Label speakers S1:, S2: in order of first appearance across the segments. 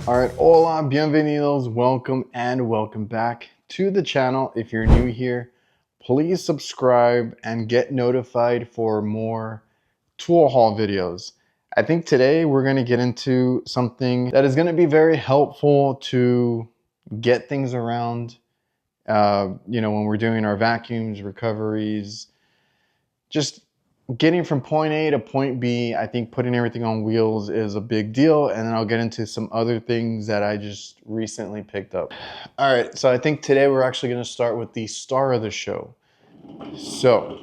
S1: All right, hola, bienvenidos, welcome and welcome back to the channel. If you're new here, please subscribe and get notified for more tool haul videos. I think today we're going to get into something that is going to be very helpful to get things around, when we're doing our vacuums, recoveries, just getting from point A to point B. I think putting everything on wheels is a big deal, and then I'll get into some other things that I just recently picked up. All right, so I think today we're actually going to start with the star of the show. So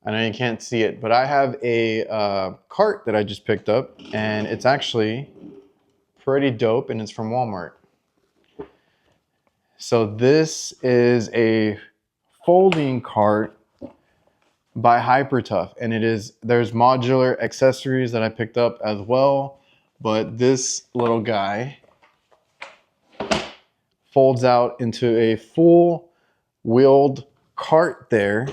S1: I know you can't see it, but I have a cart that I just picked up, and it's actually pretty dope, and it's from Walmart. So this is a folding cart by Hypertough, and there's modular accessories that I picked up as well, but this little guy folds out into a full wheeled cart there.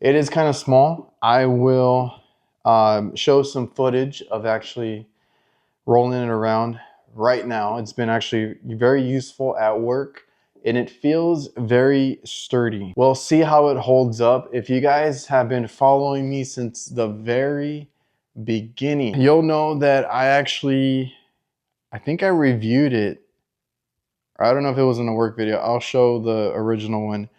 S1: It is kind of small. I will show some footage of actually rolling it around right now. It's been actually very useful at work, and it feels very sturdy. We'll see how it holds up. If you guys have been following me since the very beginning, you'll know that I think I reviewed it. I don't know if it was in a work video. I'll show the original one.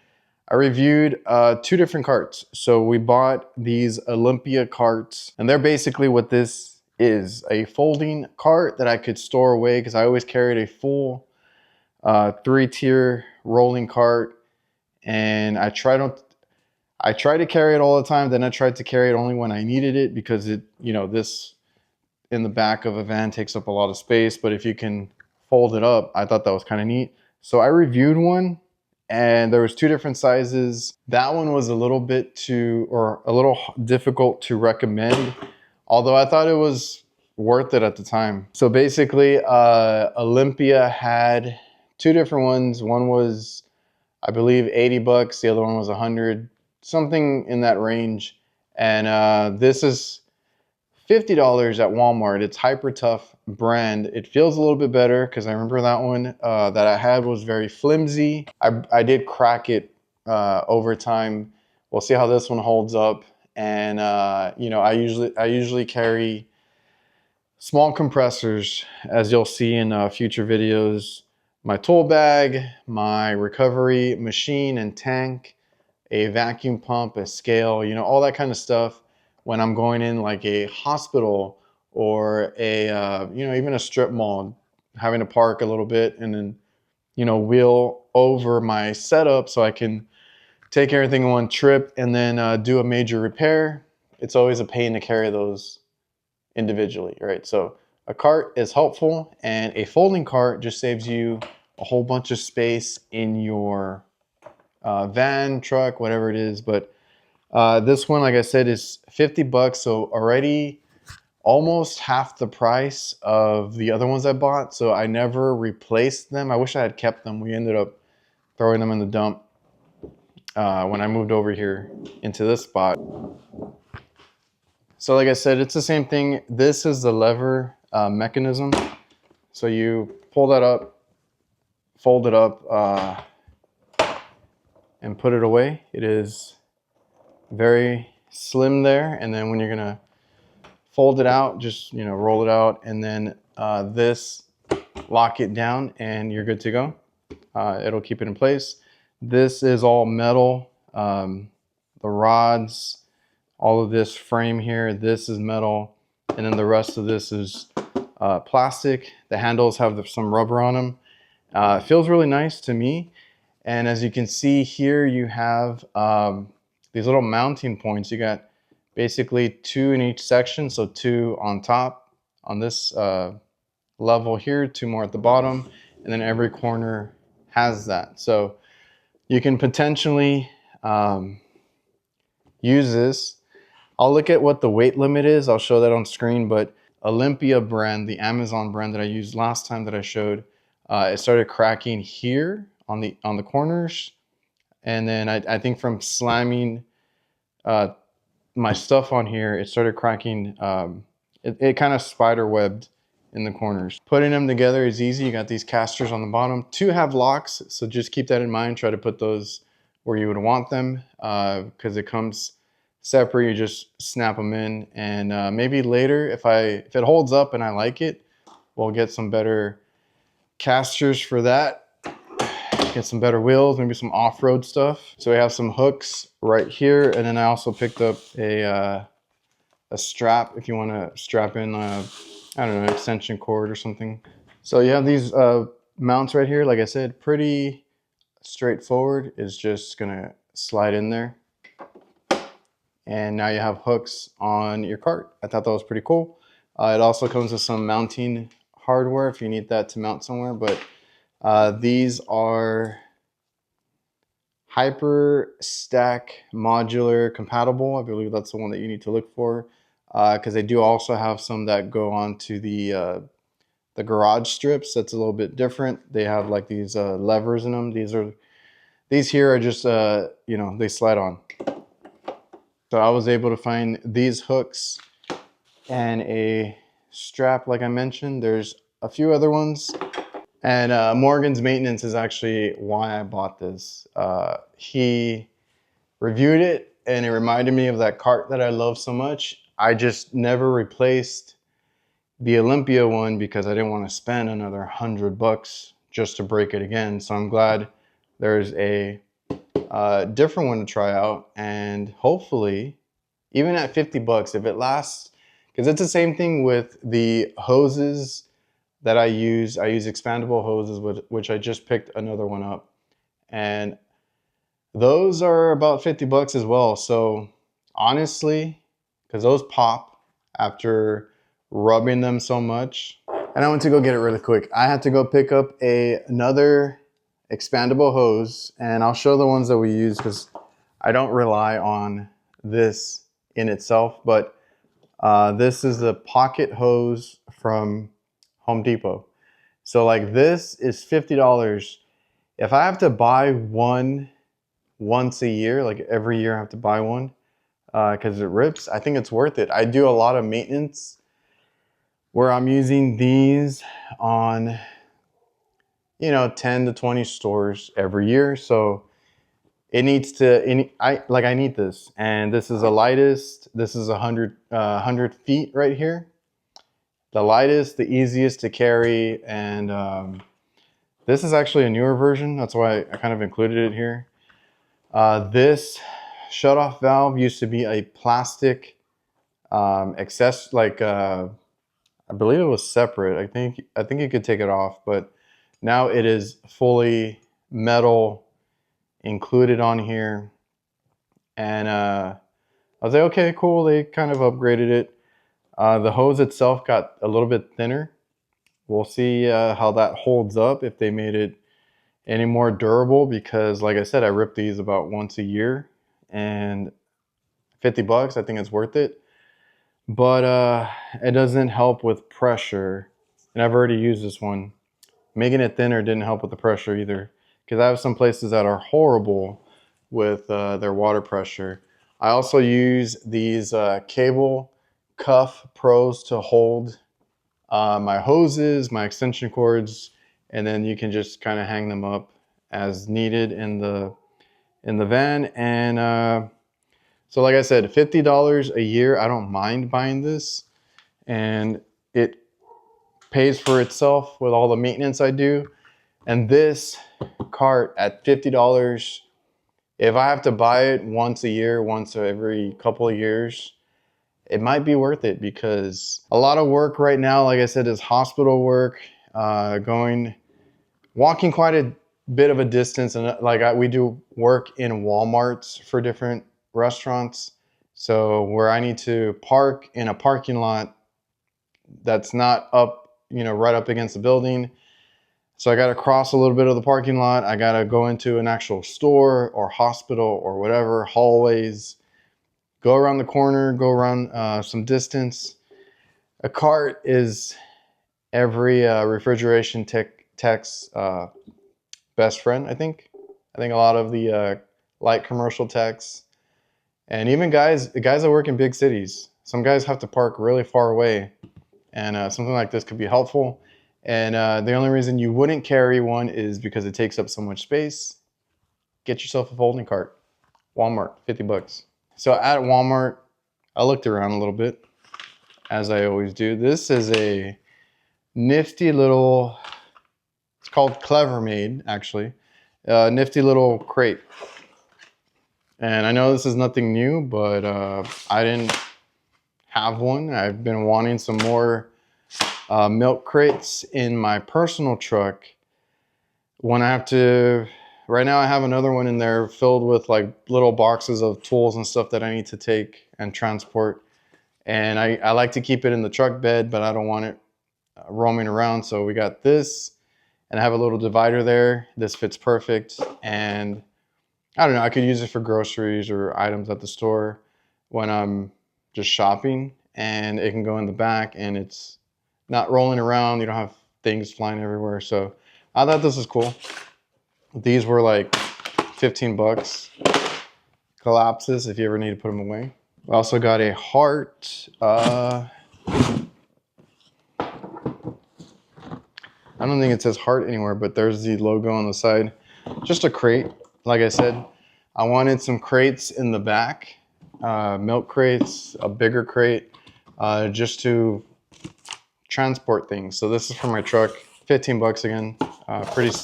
S1: I reviewed two different carts. So we bought these Olympia carts, and they're basically what this is, a folding cart that I could store away, because I always carried a full 3-tier rolling cart, and I tried to carry it all the time. Then I tried to carry it only when I needed it, because this in the back of a van takes up a lot of space. But if you can fold it up, I thought that was kind of neat. So I reviewed one, and there was two different sizes. That one was a little difficult to recommend, although I thought it was worth it at the time. So basically, Olympia had two different ones. One was, I believe, 80 bucks. The other one was 100, something in that range. And this is $50 at Walmart. It's Hypertough brand. It feels a little bit better, because I remember that one that I had was very flimsy. I did crack it over time. We'll see how this one holds up. And I usually carry small compressors, as you'll see in future videos. My tool bag, my recovery machine and tank, a vacuum pump, a scale, all that kind of stuff when I'm going in like a hospital or even a strip mall, having to park a little bit and then, wheel over my setup so I can take everything in one trip and then do a major repair. It's always a pain to carry those individually, right? So a cart is helpful, and a folding cart just saves you a whole bunch of space in your van, truck, whatever it is. But this one, like I said, is 50 bucks. So already almost half the price of the other ones I bought. So I never replaced them. I wish I had kept them. We ended up throwing them in the dump when I moved over here into this spot. So like I said, it's the same thing. This is the lever mechanism. So you pull that up, fold it up, and put it away. It is very slim there. And then when you're gonna fold it out, just roll it out, and then lock it down, and you're good to go. It'll keep it in place. This is all metal. The rods, all of this frame here, this is metal, and then the rest of this is plastic. The handles have some rubber on them. It feels really nice to me. And as you can see here, you have these little mounting points. You got basically 2 in each section, so 2 on top on this level here, 2 more at the bottom, and then every corner has that. So you can potentially use this. I'll look at what the weight limit is. I'll show that on screen, but Olympia brand, the Amazon brand that I used last time that I showed, it started cracking here on the corners, and then I think from slamming my stuff on here, it started cracking. It kind of spider webbed in the corners. Putting them together is easy. You got these casters on the bottom. Two have locks, so just keep that in mind. Try to put those where you would want them, because it comes separate. You just snap them in, and maybe later, if it holds up and I like it, we'll get some better casters for that. Get some better wheels, maybe some off-road stuff. So we have some hooks right here, and then I also picked up a strap if you want to strap in I don't know, extension cord or something. So you have these mounts right here. Like I said, pretty straightforward. It's just gonna slide in there, and now you have hooks on your cart. I thought that was pretty cool. It also comes with some mounting hardware if you need that to mount somewhere, but these are Hyper Stack Modular compatible. I believe that's the one that you need to look for, because they do also have some that go on to the garage strips. That's a little bit different. They have like these levers in them. These here are just you know, they slide on. So I was able to find these hooks and a strap like I mentioned. There's a few other ones. And Morgan's Maintenance is actually why I bought this. He reviewed it and it reminded me of that cart that I love so much. I just never replaced the Olympia one because I didn't want to spend another $100 just to break it again. So I'm glad there's a different one to try out, and hopefully even at $50, if it lasts, because it's the same thing with the hoses that I use expandable hoses, which I just picked another one up, and those are about $50 as well. So honestly, because those pop after rubbing them so much. And I went to go get it really quick. I had to go pick up another expandable hose, and I'll show the ones that we use because I don't rely on this in itself, but this is the pocket hose from Home Depot. So like this is $50. If I have to buy one once a year, like every year I have to buy one because it rips, I think it's worth it. I do a lot of maintenance where I'm using these on, you know, 10 to 20 stores every year. So it needs to, I need this. And this is the lightest. This is 100 feet right here. The lightest, the easiest to carry. And this is actually a newer version. That's why I kind of included it here. This shutoff valve used to be a plastic access, like I believe it was separate. I think you could take it off, but now it is fully metal included on here. And I was like, okay, cool. They kind of upgraded it. The hose itself got a little bit thinner. We'll see how that holds up, if they made it any more durable, because like I said, I rip these about once a year, and $50, I think it's worth it. But it doesn't help with pressure, and I've already used this one. Making it thinner didn't help with the pressure either, because I have some places that are horrible with their water pressure. I also use these cable cuff pros to hold my hoses, my extension cords, and then you can just kind of hang them up as needed in the van. And so like I said, $50 a year, I don't mind buying this, and it pays for itself with all the maintenance I do. And this cart at $50, if I have to buy it once a year, once every couple of years, it might be worth it, because a lot of work right now, like I said, is hospital work, walking quite a bit of a distance. And we do work in Walmarts for different restaurants. So where I need to park in a parking lot that's not up, you know, right up against the building. So I got to cross a little bit of the parking lot. I got to go into an actual store or hospital or whatever, hallways, go around the corner, go around some distance. A cart is every refrigeration tech's best friend, I think. I think a lot of the light commercial techs And even the guys that work in big cities, some guys have to park really far away, and something like this could be helpful. And the only reason you wouldn't carry one is because it takes up so much space. Get yourself a folding cart. Walmart, 50 bucks. So at Walmart, I looked around a little bit, as I always do. This is a nifty little, it's called Clever Made, actually. Nifty little crate. And I know this is nothing new, but I didn't have one. I've been wanting some more milk crates in my personal truck. When I have to, right now I have another one in there filled with like little boxes of tools and stuff that I need to take and transport. And I like to keep it in the truck bed, but I don't want it roaming around. So we got this, and I have a little divider there. This fits perfect. And I don't know, I could use it for groceries or items at the store when I'm just shopping, and it can go in the back and it's not rolling around. You don't have things flying everywhere. So I thought this was cool. These were like 15 bucks. Collapses if you ever need to put them away. We also got a heart. I don't think it says heart anywhere, but there's the logo on the side. Just a crate. Like I said, I wanted some crates in the back. Milk crates, a bigger crate, just to transport things. So this is for my truck. 15 bucks again. Pretty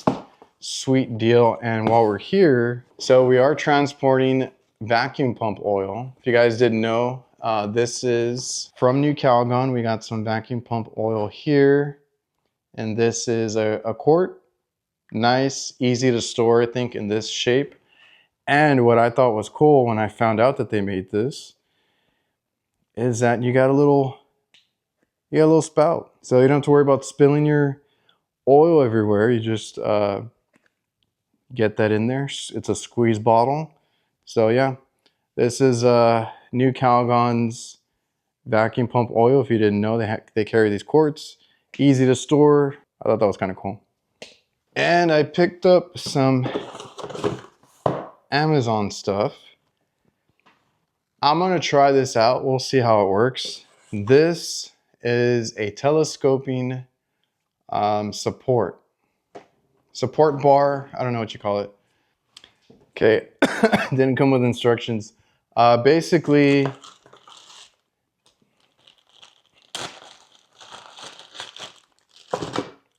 S1: sweet deal. And while we're here, so we are transporting vacuum pump oil. If you guys didn't know, this is from New Calgon. We got some vacuum pump oil here. And this is a quart. Nice, easy to store, I think, in this shape. And what I thought was cool when I found out that they made this is that you got a little spout. So you don't have to worry about spilling your oil everywhere. You just get that in there. It's a squeeze bottle. So yeah, this is New Calgon's vacuum pump oil. If you didn't know, they carry these quarts. Easy to store. I thought that was kind of cool. And I picked up some Amazon stuff. I'm gonna try this out. We'll see how it works. This is a telescoping support bar. I don't know what you call it. Okay, didn't come with instructions. Basically,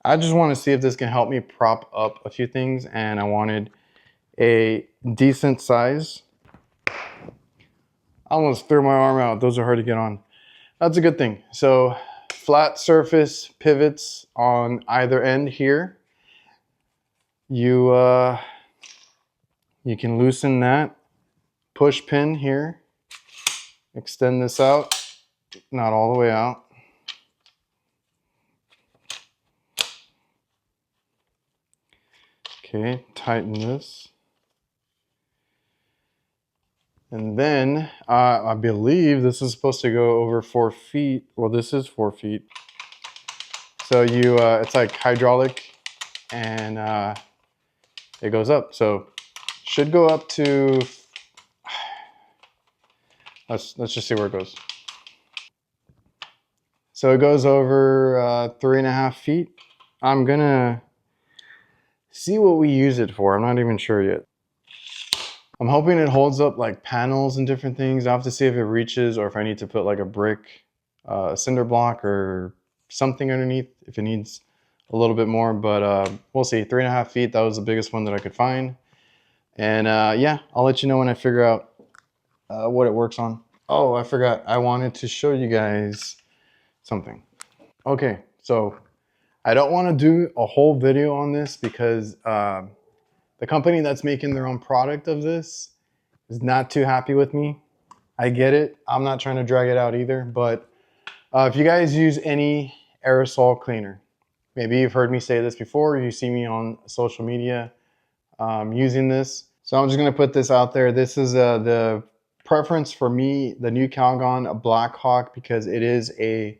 S1: I just want to see if this can help me prop up a few things, and I wanted a decent size. I almost threw my arm out. Those are hard to get on. That's a good thing. So flat surface pivots on either end here. You can loosen that. Push pin here. Extend this out. Not all the way out. Okay, tighten this. And then I believe this is supposed to go over 4 feet. Well, this is 4 feet. So it's like hydraulic, and it goes up. So should go up to, let's just see where it goes. So it goes over 3.5 feet. I'm gonna see what we use it for. I'm not even sure yet. I'm hoping it holds up like panels and different things. I'll have to see if it reaches or if I need to put like a brick, cinder block or something underneath if it needs a little bit more, but we'll see. 3.5 feet, that was the biggest one that I could find. And yeah, I'll let you know when I figure out what it works on. Oh, I forgot. I wanted to show you guys something. Okay, so I don't want to do a whole video on this because the company that's making their own product of this is not too happy with me. I get it. I'm not trying to drag it out either, but if you guys use any aerosol cleaner, maybe you've heard me say this before, you see me on social media using this. So I'm just gonna put this out there. This is the preference for me, the New Calgon Blackhawk, because it is a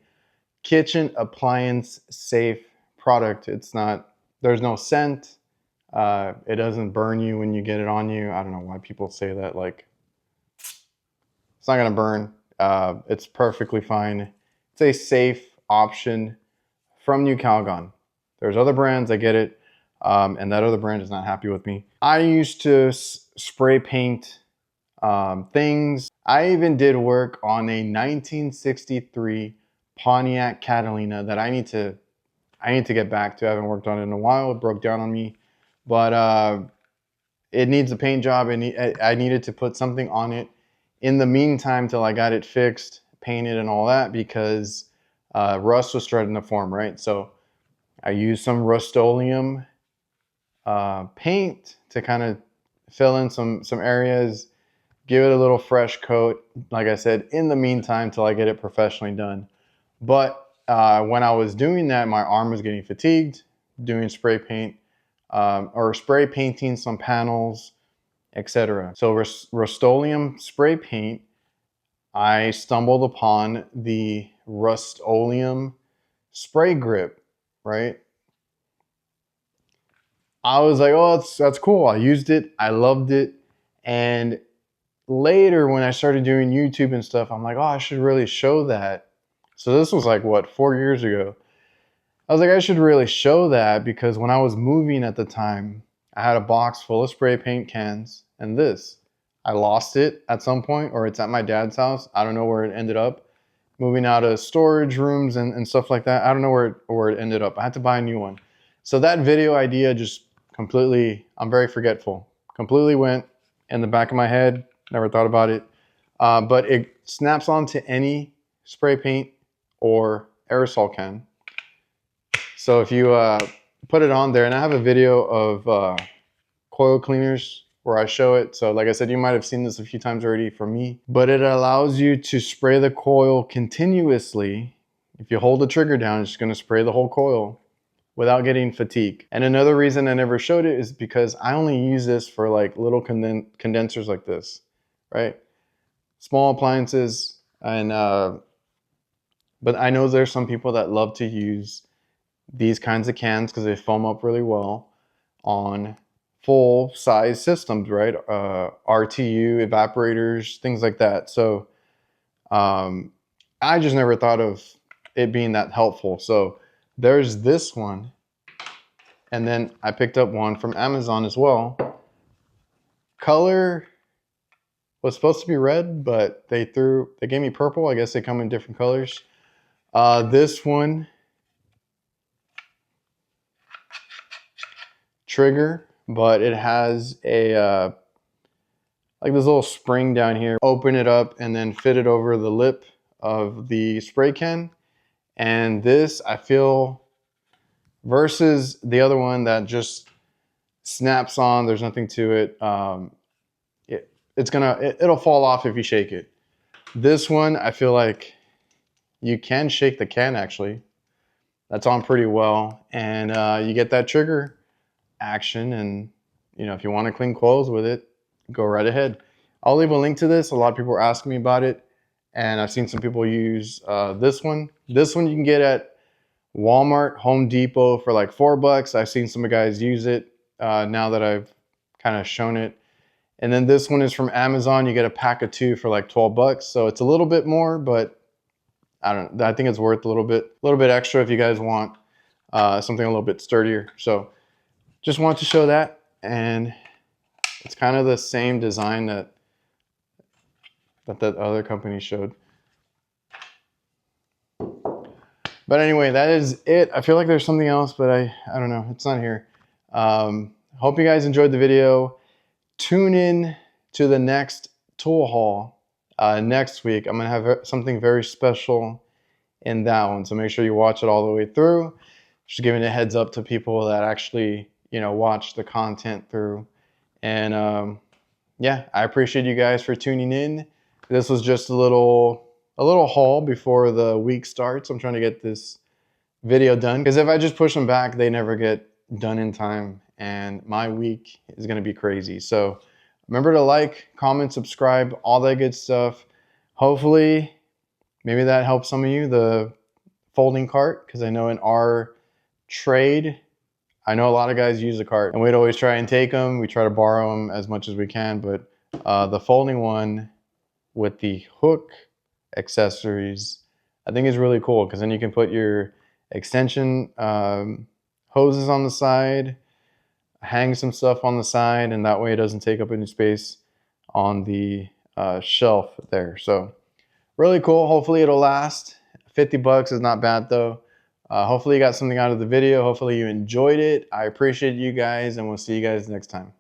S1: kitchen appliance safe product. It's not, there's no scent. It doesn't burn you when you get it on you. I don't know why people say that. Like, It's not gonna burn. It's perfectly fine. It's a safe option from New Calgon. There's other brands, I get it, and that other brand is not happy with me. I used to spray paint things. I even did work on a 1963 Pontiac Catalina that I need to get back to. I haven't worked on it in a while. It broke down on me, but it needs a paint job, and I needed to put something on it in the meantime till I got it fixed, painted, and all that, because rust was starting to form, right? So I used some Rust-Oleum paint to kind of fill in some areas, give it a little fresh coat, like I said, in the meantime till I get it professionally done. But when I was doing that, my arm was getting fatigued doing spray paint or spray painting some panels, etc. So Rust-Oleum spray paint, I stumbled upon the Rust-Oleum spray grip, right? I was like, oh, that's cool. I used it. I loved it. And later when I started doing YouTube and stuff, I'm like, oh, I should really show that. So this was like, what, 4 years ago. I was like, I should really show that, because when I was moving at the time, I had a box full of spray paint cans and this. I lost it at some point, or it's at my dad's house. I don't know where it ended up. Moving out of storage rooms and stuff like that. I don't know where it ended up. I had to buy a new one. So that video idea just completely, I'm very forgetful, completely went in the back of my head. Never thought about it. But it snaps onto any spray paint or aerosol can. So if you put it on there, and I have a video of coil cleaners where I show it. So like I said, you might have seen this a few times already from me, but it allows you to spray the coil continuously. If you hold the trigger down, it's just going to spray the whole coil without getting fatigue. And another reason I never showed it is because I only use this for like little condensers like this, right? Small appliances. And but I know there's some people that love to use these kinds of cans because they foam up really well on full size systems, right? RTU, evaporators, things like that. So I just never thought of it being that helpful. So there's this one. And then I picked up one from Amazon as well. Color was supposed to be red, but they gave me purple. I guess they come in different colors. This one, trigger, but it has a like this little spring down here. Open it up and then fit it over the lip of the spray can. And this, I feel, versus the other one that just snaps on, there's nothing to it. It'll fall off if you shake it. This one, I feel like you can shake the can actually. That's on pretty well. And you get that trigger action, and you know, if you want to clean coils with it, go right ahead. I'll leave a link to this. A lot of people are asking me about it, and I've seen some people use this one. This one you can get at Walmart, Home Depot for like $4. I've seen some guys use it now that I've kind of shown it. And then this one is from Amazon. You get a pack of 2 for like $12. So it's a little bit more, but I think it's worth a little bit extra if you guys want something a little bit sturdier. So just wanted to show that, and it's kind of the same design that other company showed. But anyway, that is it. I feel like there's something else, but I don't know. It's not here. Hope you guys enjoyed the video. Tune in to the next tool haul next week. I'm going to have something very special in that one. So make sure you watch it all the way through. Just giving a heads up to people that actually, you know, watch the content through. And yeah, I appreciate you guys for tuning in. This was just a little haul before the week starts. I'm trying to get this video done, because if I just push them back, they never get done in time, and my week is going to be crazy. So remember to like, comment, subscribe, all that good stuff. Hopefully maybe that helps some of you, the folding cart, because I know in our trade, I know a lot of guys use the cart, and we'd always try and take them. We try to borrow them as much as we can, but the folding one, with the hook accessories, I think is really cool, because then you can put your extension hoses on the side, hang some stuff on the side, and that way it doesn't take up any space on the shelf there. So really cool. Hopefully it'll last. 50 bucks is not bad though. Hopefully you got something out of the video. Hopefully you enjoyed it. I appreciate you guys, and we'll see you guys next time.